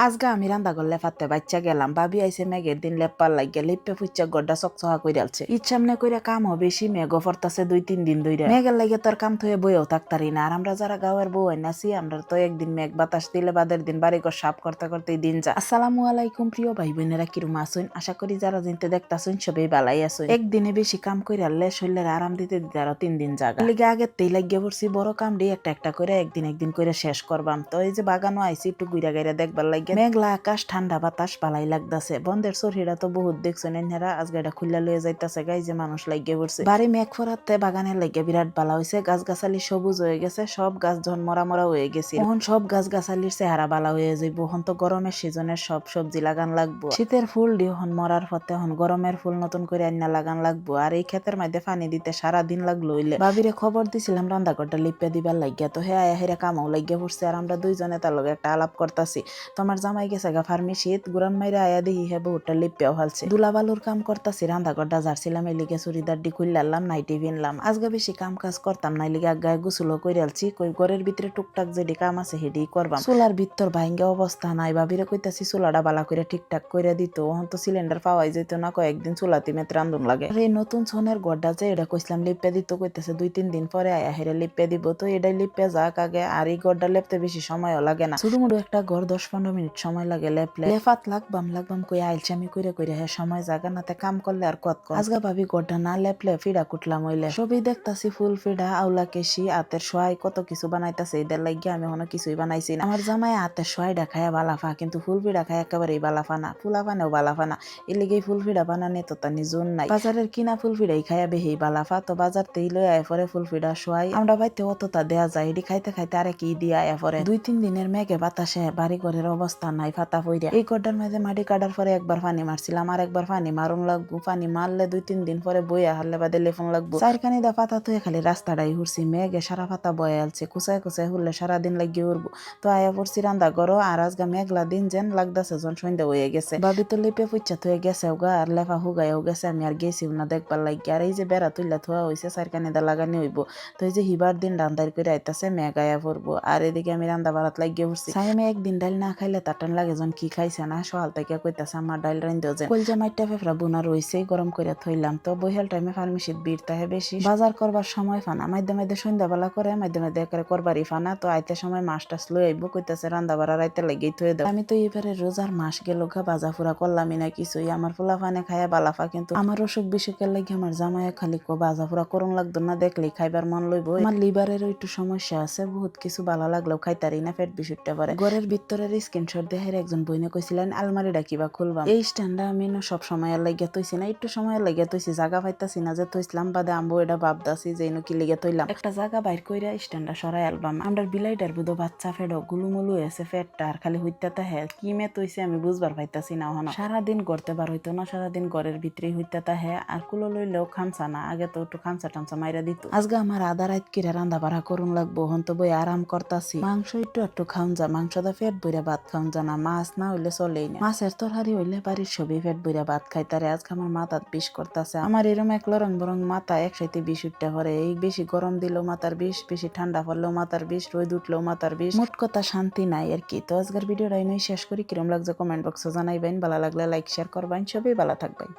আজগা আমি রান্দা করলে ফাতে বাচ্চা গেলাম ভাবি আইসে মেঘের দিন লেপ্পার লাগিয়া লিপে ফুচ্চা গড্ডা চকচকা কইরালছে ঈদ সামনে কইরা কামও বেশি মেঘও ফরতাছে 2-3 দিন ধইরা মেঘের লাগে তোর কাম থয়ে বইও থাকতারি না আর আমরা যারা গাঁয়ের বউ আইনাছি আমরা তো একদিন মেঘ বাতাস দিলে বাদের দিন বাড়িঘর সাফ করতে করতেই দিন যা। আসসালামু আলাইকুম প্রিয় ভাই বোনেরা, কিরম আছেন? আশা করি যারা জিনতে দেখতাছেন সবাই ভালাই আছেন। একদিনে বেশি কাম কইরালে শরীরের আরাম দিতে দিতে আরো 3 দিন জাগা লিগে আগের তেই লাগিয়ে পড়ছি বড় কাম দিয়ে একটা একটা করে একদিন করে শেষ করবাম। তো এই যে বাগানও আইছি একটু গুইরা গাইরা দেখবার লাগে মেঘলা আকাশ ঠান্ডা বাতাস ভালাই লাগতাছে। বন্ধের চরহিরা তো বহুত দেখছেন এনহেরা আজকে এটা খুললা লয়ে যাইতাছে গাই যে মানুষ লাগিয়ে পড়ছে বাড়ি মেঘ ফরাতে বাগানের লাগে বিরাট ভালো হয়েছে। গাছ গাছালি সবুজ হয়ে গেছে, সব গাছ যখন মরা মরা হয়ে গেছে এখন সব গাছ গাছালির চেহারা ভালো হয়ে যাইব। এখন তো গরমের সিজনের সব সবজি লাগান লাগবো। শীতের ফুল দিয়ে হন মরার পথে এখন গরমের ফুল নতুন করে আইনা লাগান লাগবো। আর এই ক্ষেতের মধ্যে পানি দিতে সারা দিন লাগলো হইলে ভাবিরে খবর দিছিলাম রান্দাঘরটা লিপে দিবার লাগিয়া। তো হ্যাঁ হেরা কামাও লাগিয়া পড়ছে আর আমরা দুইজনে তার লগে একটা আলাপ করতাছি। তোমার জামাই গেছে গা ফার্মেসিত গুরান মাইরা আয়া দেখি হে বহুটা লিপিয়াও হালছে। দুলাবালুর কাম করতাছি রান্দাঘরটা ঝাড়ছিলাম এলিগে চুরিদার ডি খুললাম নাইটি ভিনলাম। আজকে বেশি কাম কাজ করতাম না এলিগে আগায় গুছুলো কইরালছি। কই ঘরের ভিতরে টুকটাক যেডি কাম আছে হেডি করবাম। চুলার ভিতর ভাঙ্গা অবস্থা নাই, ভাবিরে কইতাছি চুলাটা বালা করে ঠিকঠাক কইরা দিত। এখন তো সিলিন্ডার পাওয়াই যেত না, কয়েকদিন চুলাতে মেত রান্ধন লাগে। এই নতুন ছনের গড়টা যে এটা কইছিলাম লিপে দিত কইতেছে 2-3 দিন পরে আয়া হেরে লিপে দিব। তো এটাই লিপে যাক আগে। আর এই গড়টা লেপতে বেশি সময়ও লাগে না, ছোট মোটো একটা ঘর 10-15 মিনিট সময় লাগে লেপলে। লেফাত লাগবাম কই আইলছামি কইরা হে সময় জাগা নাতে কাম করলে আর কত আজগা ভাবি গড়টা না লেপলে ফিডা কুটলাম হইলে। সবই দেখতাছি ফুল ফিডা আউলা কেশি আতের সোয়াই কত কিছু বানাইতাছে। এদের লাগিয়ে আমি এখনো কিছুই বানাইছি না। আমার জামাই আতের সোয়াইডা খায়া বালাফা, কিন্তু ফুল ফিডা খায় একেবারেই বালাফা না, ফুলা পানেও বালাফা না। এর লিগেই ফুল ফিডা বানানি তো তার নিজুন নাই। বাজারের কিনা ফুল ফিডাই খায়া বেহি বালাফা। তো বাজার তেই লই আয় পরে ফুল ফিডা সোয়াই আমরা বাইতে অতটা দেয়া যায়। এটি খাইতে খাইতে আরে কি দিয়া আয়া পরে 2-3 দিনের মেঘে বাতাসে বাড়ি ঘরের অবস্থা নাই, ফাতা পইরা। এই গড্ডার মাঝে মাটি কাটার পরে একবার পানি মারছিলাম, আর একবার পানি মারুন লাগবো। পানি মারলে 2-3 দিন পরে বইয়া হারলে বাদে লেফন লাগবো। চারখানি দা পাতা তুই খালি রাস্তাটাই হুরছি, মেঘে সারা পাতা বয়ে আলছে। কুচায় হুরলে সারাদিন লাগিয়ে উঠবো। তো আয়া পড়ছি রান্দা করো আর আজগা মেঘলা দিন যেন লাগদাছে জন সন্ধ্যা হয়ে গেছে। ভাবি তো লিপে ফুচ্চা থয়ে গেছে গা আর লেফা হুগাইও গেছে। আমি আর গেছি না দেখবার লাগি। আর এই যে বেড়া তুইলা থোয়া হয়েছে চারখানি দা লাগানি হইব। তো এই যে হিবার দিন রান্দার করে আইতাছে মেঘ আয়া পড়বো। আর এদিকে আমি রান্দা বাড়াত লাগিয়ে পড়ছি। সাইমে একদিন ডাইল না খাইলে তাটান লাগে জন কি খাইছে না। সকাল থেকে কইতাছে আমার ডাইল রান্ধেও যে কলজা মাইটা ফেফরা বোনা রইছে গরম করে থইলাম। তো বইহাল টাইমে ফার্মেসিত ভিড় তাহে বেশি, বাজার করবার সময় ফানা মাঝে সন্ধ্যাবেলা করে মাঝে একেবারে করবারই ফানা। তো আইতে সময় মাছ টাছ লই আইব কইতাছে রান্দা বাড়া রাইতে লাগেই থয়ে দাও। আমি তো এবারে রোজার মাস গেল গা বাজা ফুরা করলামই না কিছুই। আমার ফুলা ফানে খায়া বালাফা, কিন্তু আমার অসুখ বিসুখের লাগে আমার জামাইয়া খালি বাজা ফুরা করুন লাগতো না, দেখলেই খাইবার মন লইব। আমার লিভারেরও একটু সমস্যা আছে, বহুত কিছু ভালো লাগলেও খাইতারি না, পেট বিশুটটা পারে। ঘরের ভিতরের স্ক্রিনশট দেহের একজন বইনে কইছিলেন আলমারিটা কিবা খুলবাম। এই স্ট্যান্ডটা আমি সব সময় লাগিয়া তৈছি না, একটু সময় লাগিয়া তৈছি, জায়গা পাইতাছি না যে তৈছিলাম বাদে আম্বু এটা ভাবতাছি যে কি লিগে তৈলাম। একটা জায়গা বাইর কইরা স্ট্যান্ডটা সরাই আলবাম। আমরা বিলাইটার বুধো বাচ্চা ফেডো গুলুমুলু হয়েছে পেটটা আর খালি হইতাতে হ্যাঁ কি মে তৈছে আমি বুঝবার পাইতাছি না। হন সারাদিন করতে বার হইতো না, সারাদিন ঘরের ভিতরে হইতাতে হ্যাঁ আর কুলো লইলেও খামসা না। আগে তো একটু খামসা টামসা মাইরা দিত। আজকে আমার আধা রাত কিরা রান্দা বাড়া করুন লাগবো। হন তো বই আরাম করতাছি। মাংস একটু খাওন যা, মাংসটা পেট বইরা ভাত খাওন যা না, মাছ না হইলে চলেই না। মাছের তরকারি হইলে বাড়ির সবই পেট বইরা ভাত খাইতারে। আজকে আমার মাথাত বিষ করতেছে। আমার এরম এক লরং বরং মাথা একসাথে বিষ উঠতে পারে। এই বেশি গরম দিলেও মাথার বিষ, বেশি ঠান্ডা পড়লেও মাথার বিষ, রোদ উঠলেও মাথার বিষ, মোট কথা শান্তি নাই আর কি। তো আজকের ভিডিওটা শেষ করি। কিরম লাগছে কমেন্ট বক্সে জানাইবেন, ভালো লাগলে লাইক শেয়ার করবেন। সবই ভালো থাকবেন।